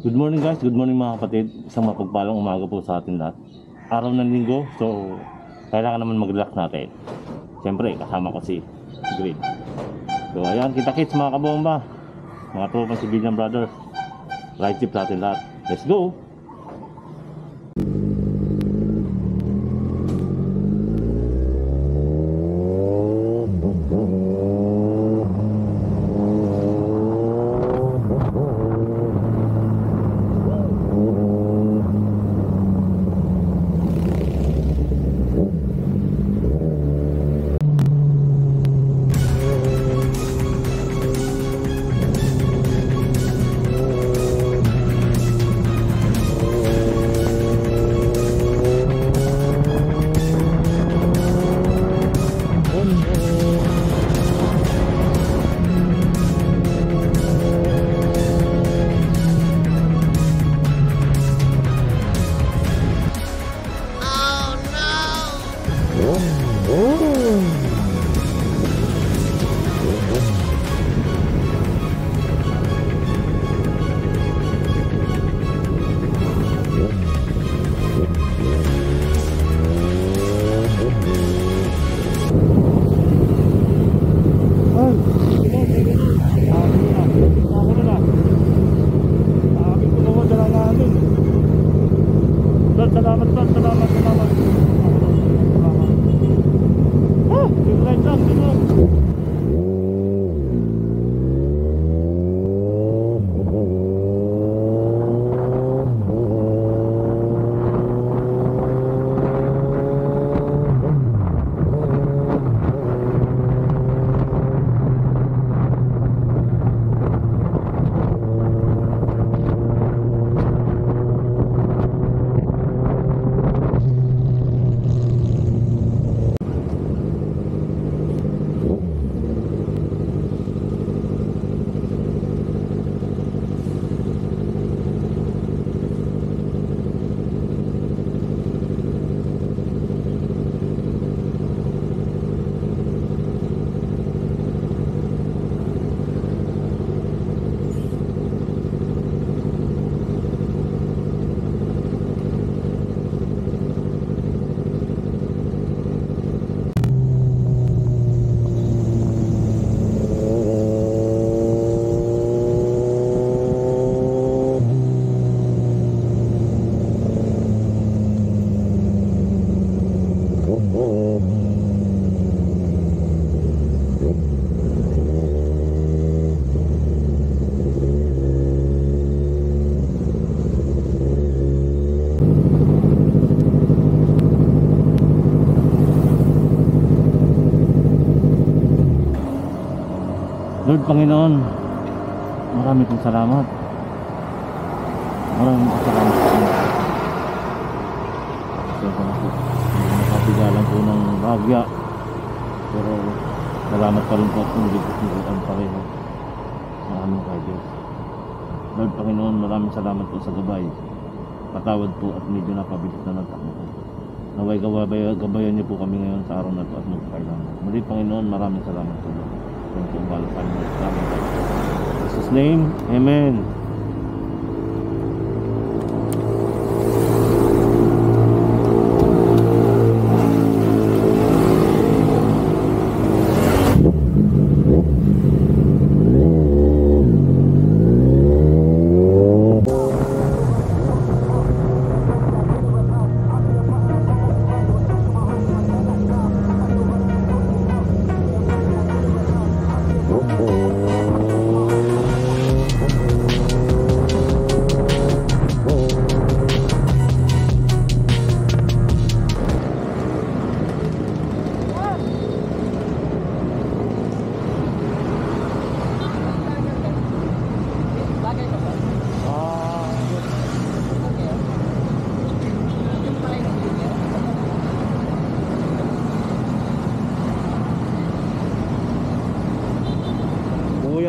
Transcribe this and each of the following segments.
Good morning guys, good morning mga kapatid. Isang mapagpalang umaga po sa atin lahat. Araw ng linggo, so kailangan naman mag-relax natin. Siyempre, kasama ko si Grid. So ayan, kita-kits mga kabomba, mga tropang civilian brothers. Ride trip sa atin lahat. Let's go! Lord Panginoon, marami pong salamat. Maraming salamat sa inyo. Nakapigalan po ng bagya, pero salamat pa rin po at niligtas pa rin. Maraming kay Diyos. Lord Panginoon, maraming salamat po sa gabay. Patawad po at medyo napabilis na nagtakbo po. Naway gabayan niyo po kami ngayon sa araw na ito at magpakailangan. Muli Panginoon, maraming salamat po. In Jesus' name, amen.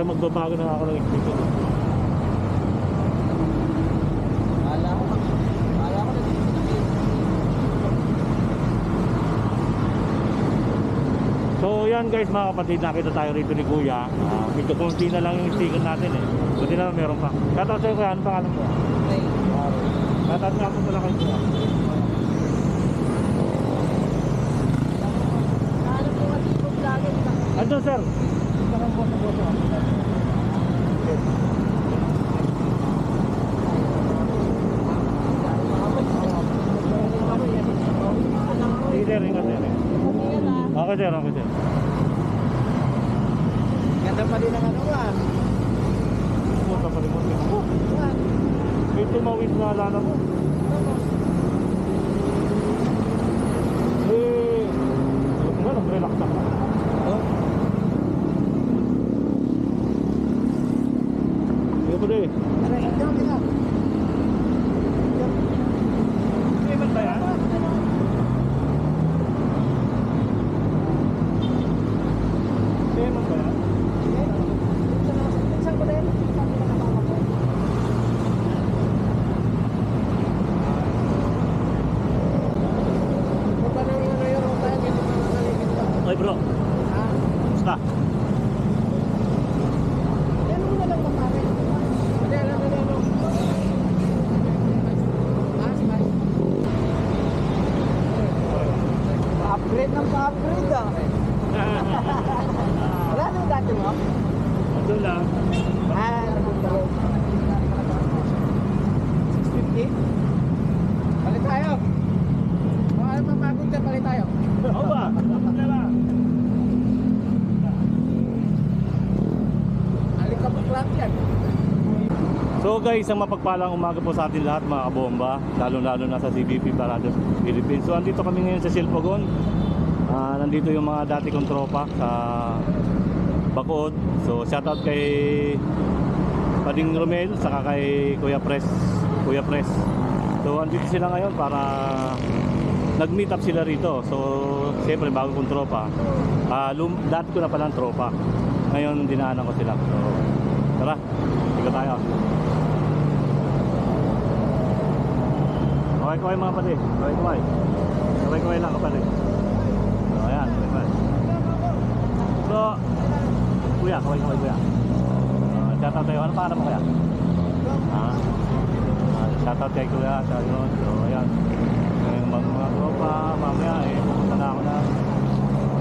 Magbabago na ako ng expression. yan guys mga kapatid, nakita tayo rito ni Kuya. Medyo konti na lang yung sticker natin eh. Buti na lang meron pa. Shoutout sa'yo Kuya, ano pangalan mo? Shoutout nga po pala kayo Kuya. Ano sir? Sir, ingat sir. Okay sir, okay sir. Ganda pa din ang ano ah. Pumunta pa rin mo. May tumawid na alala mo. Nga, nag-relax ako. Sige po din. Payment ba yan? Payment ba yan? Oy bro. Basta. Pa-upgrade ng pa-upgrade ah. Wala na yung dati mo? Ito lang. Nagpunta 650? Palit tayo. Mga ano mapagod ka, palit tayo. Oo ba? Problema. Alin ka pag-clock yan. So guys, ang mapagpalang umaga po sa atin lahat mga kabomba, lalo-lalo na sa CBP Parados Philippines. So andito kami ngayon sa Silpogon. Nandito yung mga dati kong tropa sa Bacood. So shoutout kay Pading Romel saka kay Kuya Pres. So andito sila ngayon para nag-meet up sila rito. So siyempre bago kong tropa. Dati ko na palang tropa. Ngayon dinaanan ko sila. So tara, ikaw tayo. Kaway-kaway mga kapatid. Kaway-kaway. Kaway-kaway lang kapatid. So ayan, kaway-kaway. So Kuya, kaway-kaway Kuya. Shoutout tayo. Ano pangalan mo Kuya? Shoutout kay Kuya. So ayan. Yung mga tropa, mamaya pupunta na ako na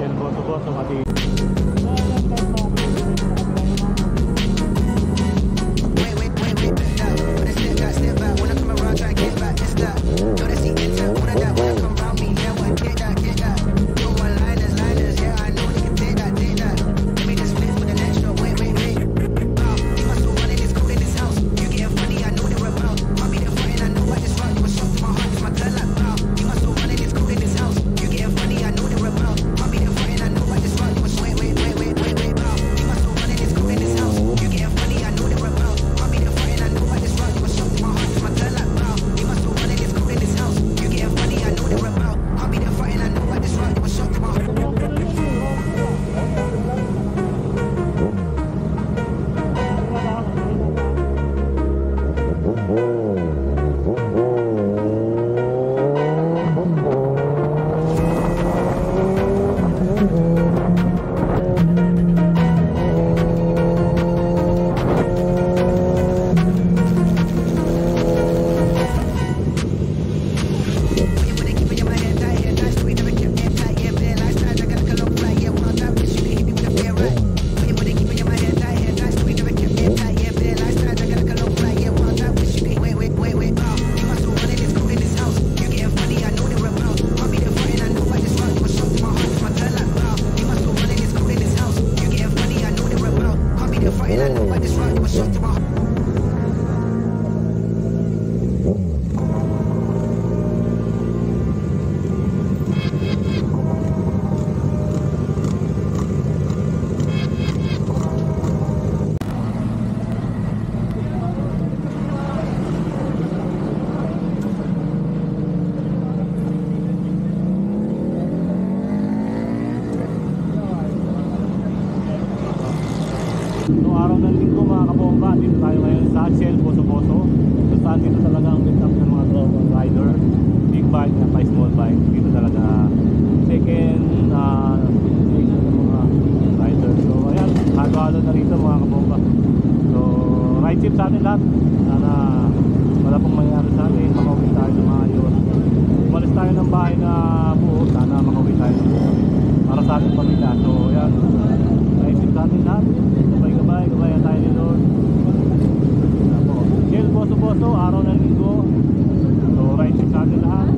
Del Boso-Boso pati. Noong araw ng linggo mga kabomba, dito tayo ngayon sa Shell Boso-Boso. Kung saan dito talaga ang meet up ng mga rider, big bike at small bike. Dito talaga second station ng mga dumalo na rito mga kabomba. So ride safe sa atin lahat. Sana wala pong mangyari sa atin, makauwi tayo ng maayos. Umalis tayo ng bahay na buo, sana makauwi tayo ng buo para sa ating pamilya. So yan, ride safe sa atin lahat. Gabay tayo ni Lord. Chill, boso-boso, araw ng linggo. So ride safe sa atin lahat.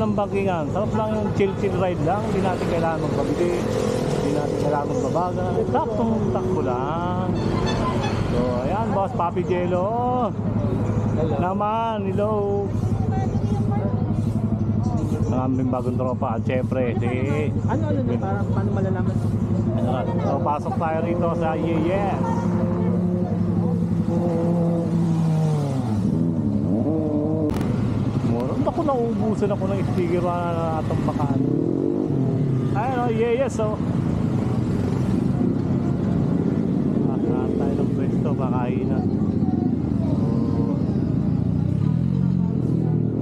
ng bangkingan. Sarap lang yung chill ride lang. Hindi natin kailangan magbagti. Hindi natin kailangan magbabaga. Taktong takbo lang. So, ayan, boss, Papi Jello. Hello. Naman, hello. Maraming bagong tropa. At syempre, si... Ano na, parang paano malalaman? General. So, pasok tayo rito sa Yes. Mura. Ako, nauubusan ako ng sticker na natambakan. Ayun o, Yes o. Nakakaan tayo ng pwesto, makainan.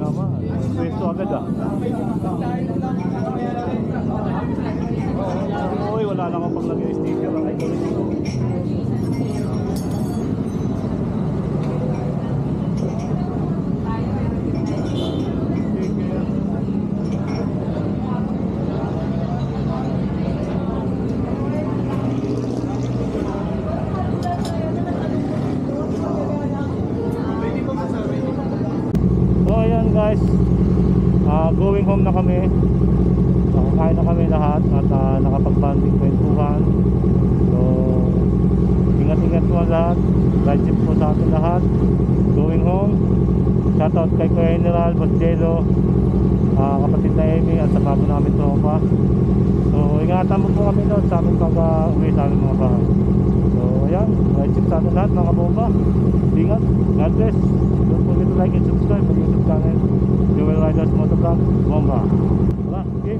Tama, pwesto agad ah. Uy, wala na akong paglagay ng sticker. So ayan guys, going home na kami. Nakakain na kami lahat at nakapag-banding kwentuhan. So ingat-ingat po ang lahat. Ride safe po sa atin lahat. Going home. Shoutout kay Kuya General, Boss Jello, kapatid na Amy at sa bago namin tropa. So ingatan mo po kami doon sa aming pag-uwi sa aming mga bahay. So ayan, ride safe sa atin lahat mga bomba. Ingat, God bless. Don't forget to like and subscribe sa YouTube channel Jewel Riders Motovlog Bomba. Tara, okay.